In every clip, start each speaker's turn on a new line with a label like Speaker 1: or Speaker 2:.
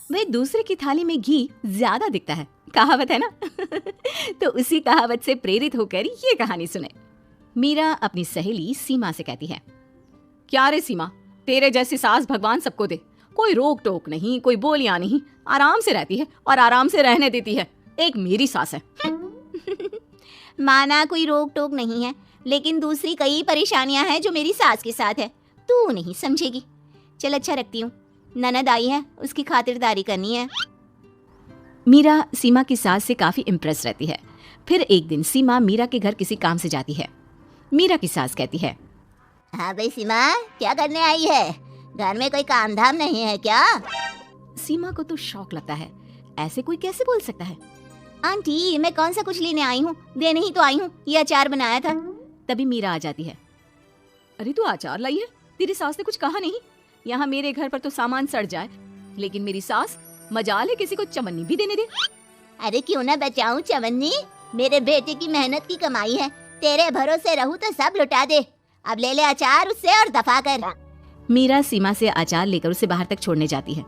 Speaker 1: वह दूसरे की थाली में घी ज्यादा दिखता है, कहावत है ना। तो उसी कहावत से प्रेरित होकर ये कहानी सुने। मीरा अपनी सहेली सीमा से कहती है, क्या रे सीमा, तेरे जैसी सास भगवान सबको दे, कोई रोक टोक नहीं, कोई बोलियां नहीं, आराम से रहती है और आराम से रहने देती है। एक मेरी सास है।
Speaker 2: माना कोई रोक टोक नहीं है, लेकिन दूसरी कई परेशानियां हैं जो मेरी सास के साथ है, तू नहीं समझेगी। चल अच्छा रखती हूँ, ननद आई है, उसकी खातिरदारी करनी है।
Speaker 1: मीरा सीमा की सास से काफी इम्प्रेस रहती है। फिर एक दिन सीमा मीरा के घर किसी काम से जाती है। मीरा की सास कहती है,
Speaker 2: हाँ भाई सीमा, क्या करने आई है? घर में कोई काम धाम नहीं है क्या?
Speaker 1: सीमा को तो शौक लगता है, ऐसे कोई कैसे बोल सकता है।
Speaker 2: आंटी, मैं कौन सा कुछ लेने आई हूँ, देने ही तो आई हूँ, ये अचार बनाया था।
Speaker 1: तभी मीरा आ जाती है। अरे तू अचार लाई है? तेरी सास ने कुछ कहा नहीं? यहाँ मेरे घर पर तो सामान सड़ जाए, लेकिन मेरी सास मजाल है किसी को चवन्नी भी देने दे।
Speaker 2: अरे क्यों ना बचाऊं चवन्नी, मेरे बेटे की मेहनत की कमाई है, तेरे भरोसे रहूं तो सब लुटा दे। अब ले ले अचार उससे और दफा कर।
Speaker 1: मीरा सीमा से अचार लेकर उसे बाहर तक छोड़ने जाती है।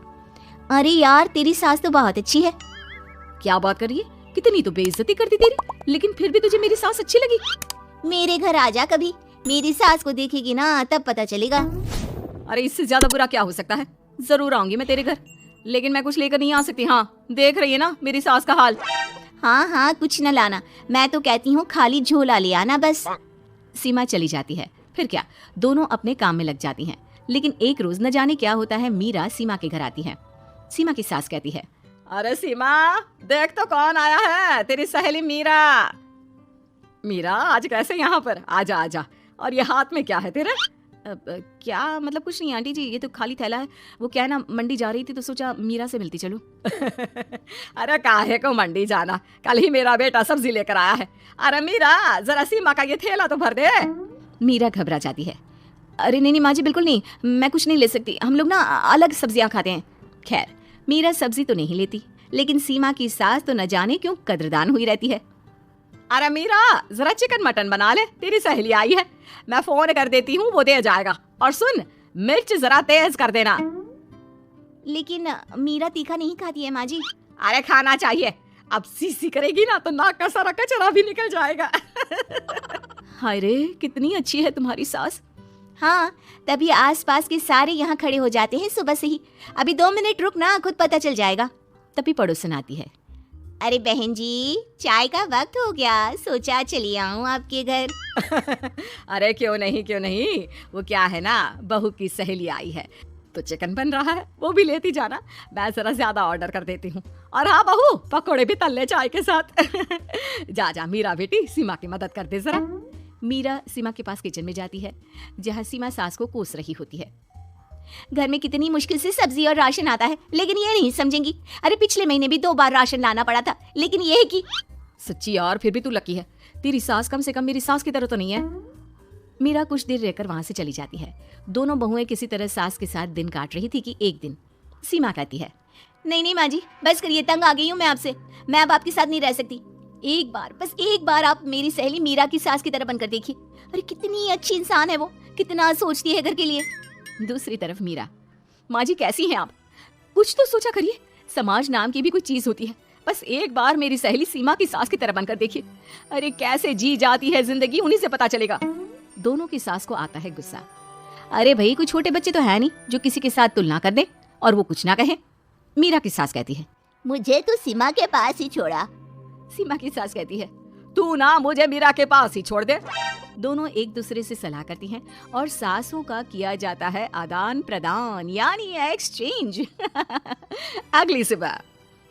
Speaker 2: अरे यार, तेरी सास तो बहुत अच्छी है।
Speaker 1: क्या बात कर रही है, कितनी तो बेइज्जती करती तेरी, लेकिन फिर भी तुझे मेरी सास अच्छी लगी।
Speaker 2: मेरे घर आ जा कभी, मेरी सास को देखेगी ना तब पता चलेगा।
Speaker 1: अरे इससे ज्यादा बुरा क्या हो सकता है। जरूर आऊंगी मैं तेरे घर, लेकिन मैं कुछ लेकर नहीं आ सकती। हाँ, देख रही है ना मेरी सास का हाल।
Speaker 2: हाँ हाँ, कुछ न लाना, मैं तो कहती हूँ खाली झोला ले आना बस।
Speaker 1: सीमा चली जाती है। फिर क्या, दोनों अपने काम में लग जाती हैं। लेकिन एक रोज न जाने क्या होता है, मीरा सीमा के घर आती है। सीमा की सास कहती है, अरे सीमा, देख तो कौन आया है, तेरी सहेली मीरा। मीरा, आज कैसे यहाँ पर? आजा आजा। और ये हाथ में क्या है तेरे? क्या मतलब? कुछ नहीं आंटी जी, ये तो खाली थैला है। वो क्या है ना, मंडी जा रही थी तो सोचा मीरा से मिलती चलो। अरे काहे को मंडी जाना, कल ही मेरा बेटा सब्जी लेकर आया है। अरे मीरा, जरा सीमा का ये थैला तो भर दे। मीरा घबरा जाती है। अरे नहीं नहीं माँ जी, बिल्कुल नहीं, मैं कुछ नहीं ले सकती, हम लोग ना अलग सब्जियां खाते हैं। खैर, मीरा सब्जी तो नहीं लेती, लेकिन सीमा की सास तो न जाने क्यों कद्रदान हुई रहती है। अरे मीरा, जरा चिकन मटन बना ले, तेरी सहेली आई है, मैं फोन कर देती हूँ, वो दे जाएगा। और सुन, मिर्च जरा तेज कर देना।
Speaker 2: लेकिन मीरा तीखा नहीं खाती है माँ जी।
Speaker 1: अरे खाना चाहिए, अब सीसी करेगी ना तो नाक का सारा कचरा भी निकल जाएगा। हाय रे, कितनी अच्छी है तुम्हारी सास।
Speaker 2: हाँ, तभी आसपास के सारे यहाँ खड़े हो जाते हैं सुबह से ही। अभी 2 मिनट रुक ना, खुद पता चल जाएगा।
Speaker 1: तभी पड़ोसन आती है।
Speaker 2: अरे बहन जी, चाय का वक्त हो गया, सोचा चली आऊं आपके घर।
Speaker 1: अरे क्यों नहीं क्यों नहीं, वो क्या है ना, बहू की सहेली आई है तो चिकन बन रहा है, वो भी लेती जाना, मैं जरा ज्यादा ऑर्डर कर देती हूँ। और हाँ बहू, पकौड़े भी तल ले चाय के साथ। जा जा मीरा बेटी, सीमा की मदद कर दे जरा। मीरा सीमा के पास किचन में जाती है, जहाँ सीमा सास को कोस रही होती है।
Speaker 2: घर में कितनी मुश्किल से सब्जी और राशन आता है, लेकिन ये नहीं समझेंगी। अरे पिछले महीने भी 2 बार राशन लाना पड़ा था, लेकिन ये है कि
Speaker 1: सच्ची यार, फिर भी तू लकी है, तेरी सास कम से कम मेरी सास की तरह तो नहीं है। मीरा कुछ देर रहकर वहां से चली जाती है। दोनों बहुएं किसी तरह सास के साथ दिन काट रही थी कि एक दिन सीमा कहती है,
Speaker 2: नहीं नहीं माँ जी, बस करिए, तंग आ गई हूँ मैं आपसे, मैं अब आपके साथ नहीं रह सकती। एक बार, बस एक बार आप मेरी सहेली मीरा की सास की तरह बनकर देखिए। अरे कितनी अच्छी इंसान है वो, कितना सोचती है घर के लिए।
Speaker 1: दूसरी तरफ मीरा, माँ जी कैसी हैं आप, कुछ तो सोचा करिए, समाज नाम की भी कोई चीज होती है, बस एक बार मेरी सहेली सीमा की सास की तरह बनकर देखिए। अरे कैसे जी जाती है जिंदगी, उन्हीं से पता चलेगा। दोनों की सास को आता है गुस्सा। अरे भाई, कोई छोटे बच्चे तो है नहीं जो किसी के साथ तुलना कर दे और वो कुछ ना कहे। मीरा की सास कहती है,
Speaker 2: मुझे तो सीमा के पास ही छोड़ा।
Speaker 1: सीमा की सास कहती है, तू ना मुझे मीरा के पास ही छोड़ दे। दोनों एक दूसरे से सलाह करती हैं और सासों का किया जाता है आदान प्रदान, यानी एक्सचेंज। अगली सुबह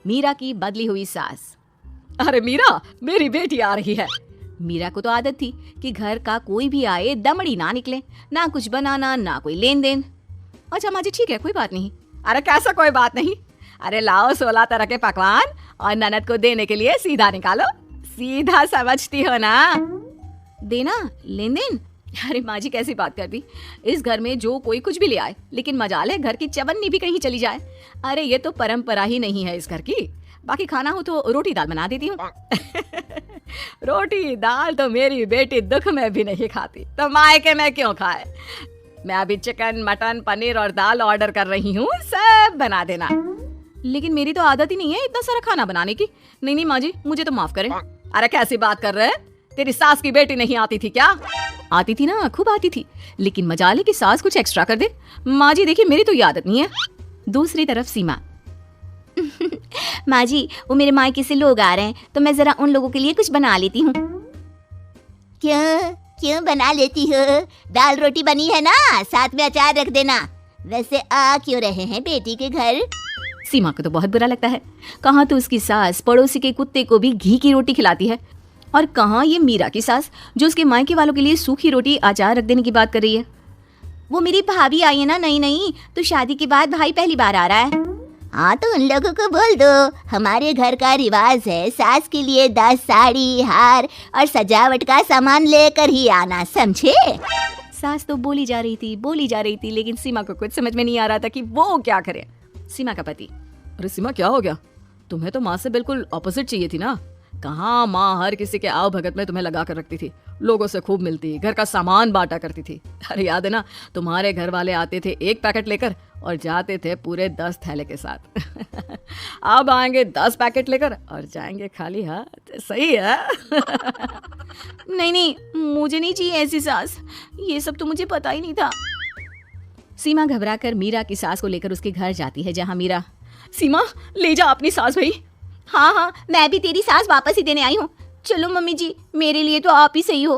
Speaker 1: मीरा की बदली हुई सास, अरे मीरा, मेरी बेटी आ रही है। मीरा को तो आदत थी कि घर का कोई भी आए दमड़ी ना निकले, ना कुछ बनाना ना कोई लेन देन। अच्छा माँ जी ठीक है, कोई बात नहीं। अरे कैसा कोई बात नहीं, अरे लाओ 16 तरह के पकवान और ननद को देने के लिए सीधा निकालो। सीधा समझती हो ना, देना लेन देन। अरे माँ जी कैसी बात कर दी, इस घर में जो कोई कुछ भी ले आए, लेकिन मजाल है घर की चवन्नी भी कहीं चली जाए। अरे ये तो परंपरा ही नहीं है इस घर की। बाकी खाना हो तो रोटी दाल बना देती हूँ। रोटी दाल तो मेरी बेटी दुख में भी नहीं खाती, तो मायके में क्यों खाए। मैं अभी चिकन मटन पनीर और दाल ऑर्डर कर रही हूँ, सब बना देना। लेकिन मेरी तो आदत ही नहीं है इतना सारा खाना बनाने की। नहीं नहीं माँ जी, मुझे तो माफ करें। अरे कैसी बात कर रहे हैं? तेरी सास की बेटी नहीं आती थी क्या? आती थी ना, खूब आती थी, लेकिन मजाले की सास कुछ एक्स्ट्रा कर दे। माँ जी देखिए, मेरी तो ये आदत नहीं है। दूसरी तरफ सीमा,
Speaker 2: माँ जी वो मेरे मायके से लोग आ रहे हैं तो मैं जरा उन लोगों के लिए कुछ बना लेती हूँ। क्यों क्यों बना लेती हो? दाल रोटी बनी है ना, साथ में अचार रख देना। वैसे आ क्यों रहे हैं बेटी के घर?
Speaker 1: सीमा को तो बहुत बुरा लगता है। कहाँ तो उसकी सास पड़ोसी के कुत्ते को भी घी की रोटी खिलाती है, और कहाँ ये मीरा की सास जो उसके मायके वालों के लिए सूखी रोटी अचार रख देने की बात कर रही है।
Speaker 2: वो मेरी भाभी आई है ना, नई तो शादी के बाद भाई पहली बार आ रहा है। हाँ तो उन लोगों को बोल दो, हमारे घर का रिवाज है सास के लिए 10 साड़ी, हार और सजावट का सामान लेकर ही आना, समझे?
Speaker 1: सास तो बोली जा रही थी, लेकिन सीमा को कुछ समझ में नहीं आ रहा था कि वो क्या करे। सीमा का पति, अरे सीमा क्या हो गया? तुम्हें तो माँ से बिल्कुल ऑपोजिट चाहिए थी ना। कहाँ माँ हर किसी के आव भगत में तुम्हें लगा कर रखती थी, लोगों से खूब मिलती, घर का सामान बांटा करती थी। अरे याद है ना, तुम्हारे घर वाले आते थे 1 पैकेट लेकर और जाते थे पूरे 10 थैले के साथ। अब आएंगे 10 पैकेट लेकर और जाएंगे खाली हाथ। सही है।
Speaker 2: नहीं मुझे नहीं चाहिए ऐसी सास, ये सब तो मुझे पता ही नहीं था।
Speaker 1: सीमा घबराकर मीरा की सास को लेकर उसके घर जाती है, जहाँ मीरा, सीमा ले जा अपनी सास भाई।
Speaker 2: हाँ मैं भी तेरी सास वापस ही देने आई हूँ। चलो मम्मी जी, मेरे लिए तो आप ही सही हो।